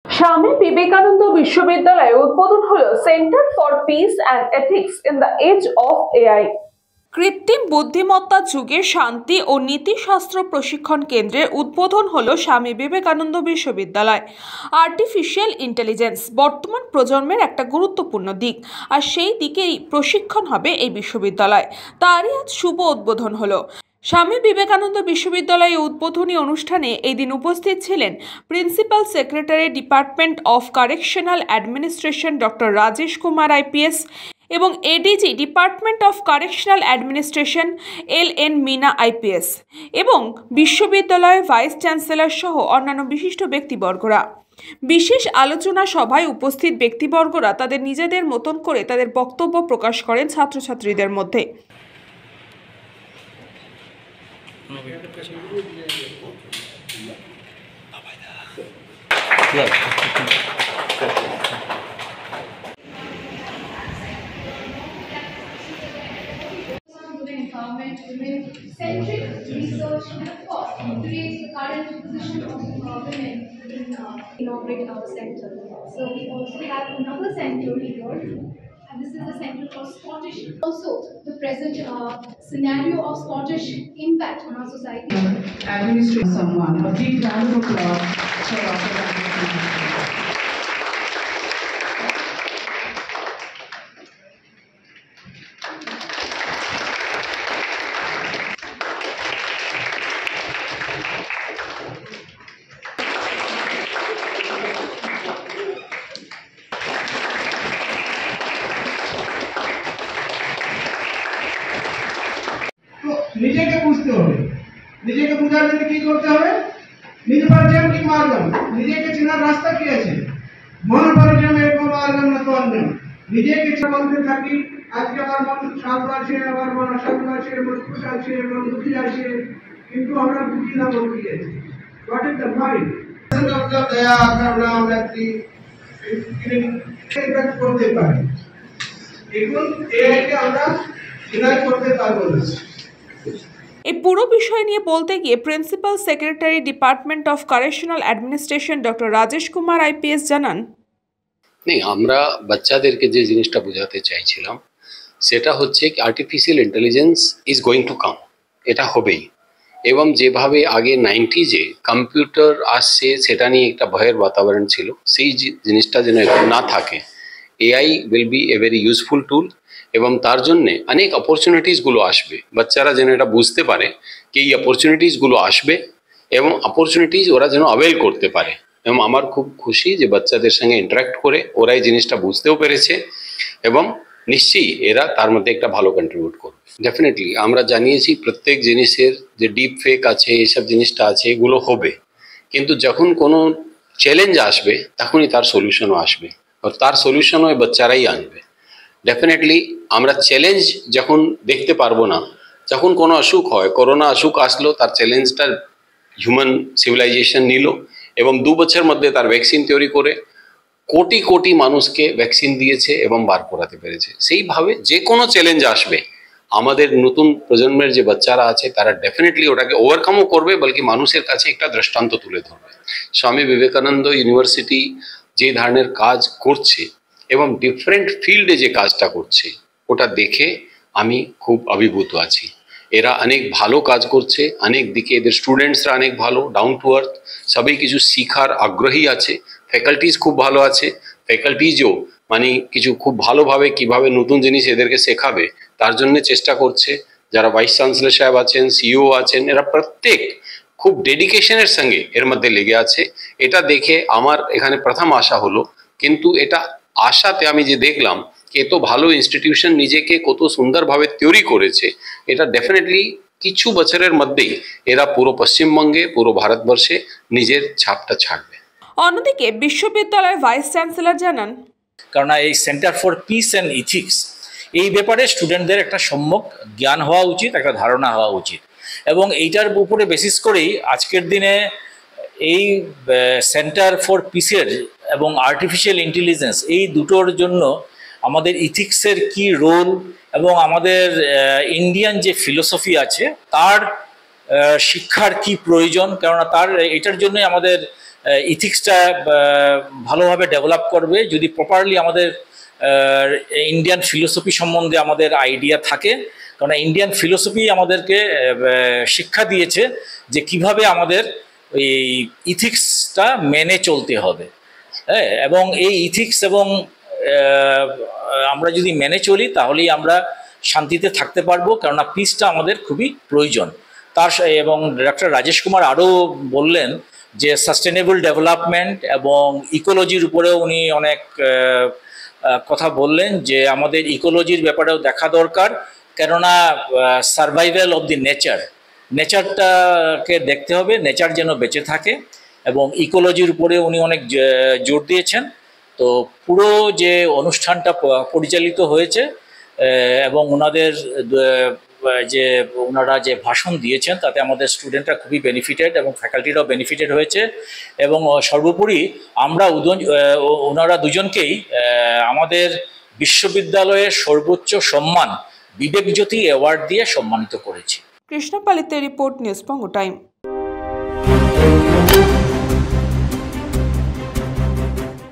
স্বামী বিবেকানন্দ বিশ্ববিদ্যালয়ে উদ্বোধন হলো centre for peace and ethics in the age of AI. কৃত্রিম বুদ্ধিমত্তা যুগে শান্তি ও নীতিশাস্ত্র প্রশিক্ষণ কেন্দ্রের উদ্বোধন হলো স্বামী বিবেকানন্দ বিশ্ববিদ্যালয়। আর্টিফিশিয়াল ইন্টেলিজেন্স বর্তমান প্রজন্মের একটা গুরুত্বপূর্ণ দিক, আর সেই দিকেই প্রশিক্ষণ হবে এই বিশ্ববিদ্যালয়। তারই আজ শুভ উদ্বোধন হলো। স্বামী বিবেকানন্দ বিশ্ববিদ্যালয়ে উদ্বোধনী অনুষ্ঠানে এই দিন উপস্থিত ছিলেন principal secretary department of correctional administration doctor Rajesh Kumar IPS এবং ADG department of correctional administration LN Meena IPS এবং বিশ্ববিদ্যালয়ের ভাইস চ্যান্সেলর সহ অন্যান্য বিশিষ্ট ব্যক্তিবর্গরা। বিশেষ আলোচনা সভায় উপস্থিত ব্যক্তিবর্গরা তাদের নিজেদের মতন করে তাদের বক্তব্য প্রকাশ করেন ছাত্রছাত্রীদের মধ্যে। Empowerment, women-centric research effort to create the current position of women in inaugurate our center. So we also have another center here, and this is the Center for Scottish. Also, the present scenario of Scottish impact on our society. Administrate someone. A big round of applause for Dr. নিজেকে বুঝতে হবে, নিজেকে বোঝার জন্য কি করতে হবে? নির্বাচন কি মার্গম, নিজেকে চেনার রাস্তা কি আছে? মনোপরিচয় এরকম মার্গম না তো অন্য। নিজেকে বলতে থাকি, আজকে আমার মন শান্ত আছে, আমার মন অশান্ত আছে, মন খুশি আছে, মন দুঃখী আছে, কিন্তু আমরা বুঝি না মন কি আছে। What is the mind? দয়া করুণা ব্যক্তি ইফেক্ট করতে পারে। এখন এটাকে আমরা ডিনাই করতে পারবো না। এই পুরো বিষয় নিয়ে বলতে গিয়ে principal secretary department of correctional administration doctor Rajesh Kumar IPS জানান, আমরা বাচ্চাদেরকে যে জিনিসটা বোঝাতে চাইছিলাম সেটা হচ্ছে কি artificial intelligence is going to come, এটা হবেই। এবং যেভাবে আগে 90s-এ কম্পিউটার আসছে সেটা নিয়ে একটা ভয়ের বাতাবরণ ছিল, সেই জিনিসটা যেন এখন না থাকে। AI will be a very useful tool এবং তার জন্যে অনেক অপরচুনিটিসগুলো আসবে। বাচ্চারা যেন এটা বুঝতে পারে কি এই অপরচুনিটিসগুলো আসবে এবং অপরচুনিটিস ওরা যেন অ্যাভেল করতে পারে। এবং আমার খুব খুশি যে বাচ্চাদের সঙ্গে ইন্টারাক্ট করে ওরা এই জিনিসটা বুঝতেও পেরেছে এবং নিশ্চয়ই এরা তার মধ্যে একটা ভালো কন্ট্রিবিউট করবে। ডেফিনেটলি আমরা জানিয়েছি প্রত্যেক জিনিসের যে ডিপ ফেক আছে, এইসব জিনিসটা আছে, এগুলো হবে, কিন্তু যখন কোনো চ্যালেঞ্জ আসবে তখনই তার সলিউশনও আসবে, আর তার সলিউশনও ওই বাচ্চারাই আনবে। ডেফিনেটলি আমরা চ্যালেঞ্জ যখন দেখতে পারবো না, যখন কোনো অসুখ হয়, করোনা অসুখ আসলো, তার চ্যালেঞ্জটা হিউম্যান সিভিলাইজেশন নিল এবং 2 বছরের মধ্যে তার ভ্যাকসিন তৈরি করে কোটি কোটি মানুষকে ভ্যাকসিন দিয়েছে এবং বার করাতে পেরেছে। সেইভাবে যে কোনো চ্যালেঞ্জ আসবে আমাদের নতুন প্রজন্মের যে বাচ্চারা আছে তারা ডেফিনেটলি ওটাকে ওভারকামও করবে, বলকি মানুষের কাছে একটা দৃষ্টান্ত তুলে ধরবে। স্বামী বিবেকানন্দ ইউনিভার্সিটি যে ধরনের কাজ করছে এবং ডিফারেন্ট ফিল্ডে যে কাজটা করছে ওটা দেখে আমি খুব অভিভূত আছি। এরা অনেক ভালো কাজ করছে, অনেক দিকে এদের স্টুডেন্টসরা অনেক ভালো, ডাউন টু আর্থ, সবাই কিছু শিখার আগ্রহী আছে, ফ্যাকাল্টিজ খুব ভালো আছে, ফ্যাকাল্টিজও মানে কিছু খুব ভালোভাবে কিভাবে নতুন জিনিস এদেরকে শেখাবে তার জন্য চেষ্টা করছে। যারা ভাইস চ্যান্সেলর সাহেব আছেন, সিইও আছেন, এরা প্রত্যেক খুব ডেডিকেশনের সঙ্গে এর মধ্যে লেগে আছে। এটা দেখে আমার এখানে প্রথম আশা হলো, কিন্তু এটা আশাতে আমি যে দেখলাম এত ভালো ইনস্টিটিউশন নিজেকে কত সুন্দরভাবে তৈরি করেছে, এটা ডেফিনেটলি কিছু বছরের মধ্যেই এরা পুরো পশ্চিমবঙ্গে, পুরো ভারতবর্ষে নিজের ছাপটা ছাড়বে। অন্যদিকে বিশ্ববিদ্যালয়ের ভাইস চ্যান্সেলর জানান, কারণ এই centre for peace and ethics এই ব্যাপারে স্টুডেন্টদের একটা সম্যক জ্ঞান হওয়া উচিত, একটা ধারণা হওয়া উচিত, এবং এইটার উপরে বেসিস করেই আজকের দিনে এই সেন্টার ফর পিসের এবং আর্টিফিশিয়াল ইন্টেলিজেন্স এই দুটোর জন্য আমাদের ইথিক্সের কি রোল এবং আমাদের ইন্ডিয়ান যে ফিলোসফি আছে তার শিক্ষার কি প্রয়োজন, কেননা তার এটার জন্যই আমাদের ইথিক্সটা ভালোভাবে ডেভেলপ করবে যদি প্রপারলি আমাদের ইন্ডিয়ান ফিলোসফি সম্বন্ধে আমাদের আইডিয়া থাকে। কারণ ইন্ডিয়ান ফিলোসফি আমাদেরকে শিক্ষা দিয়েছে যে কিভাবে আমাদের এই ইথিক্সটা মেনে চলতে হবে, হ্যাঁ। এবং এই ইথিক্স এবং আমরা যদি মেনে চলি তাহলেই আমরা শান্তিতে থাকতে পারবো, কেননা পিসটা আমাদের খুবই প্রয়োজন। এবং ডক্টর রাজেশ কুমার আরও বললেন যে সাস্টেনেবল ডেভেলপমেন্ট এবং ইকোলজির উপরেও উনি অনেক কথা বললেন, যে আমাদের ইকোলজির ব্যাপারেও দেখা দরকার, কেননা সার্ভাইভাল অফ দি নেচারটাকে দেখতে হবে, নেচার যেন বেঁচে থাকে, এবং ইকোলজির উপরে উনি অনেক জোর দিয়েছেন। তো পুরো যে অনুষ্ঠানটা পরিচালিত হয়েছে এবং ওনারা যে ভাষণ দিয়েছেন তাতে আমাদের স্টুডেন্টরা খুবই বেনিফিটেড এবং ফ্যাকাল্টিরাও বেনিফিটেড হয়েছে। এবং সর্বোপরি আমরা ওনারা দুজনকেই আমাদের বিশ্ববিদ্যালয়ের সর্বোচ্চ সম্মান বিবেকজ্যোতি অ্যাওয়ার্ড দিয়ে সম্মানিত করেছি। কৃষ্ণ পালিতের রিপোর্ট, নিউজ বঙ্গ টাইম।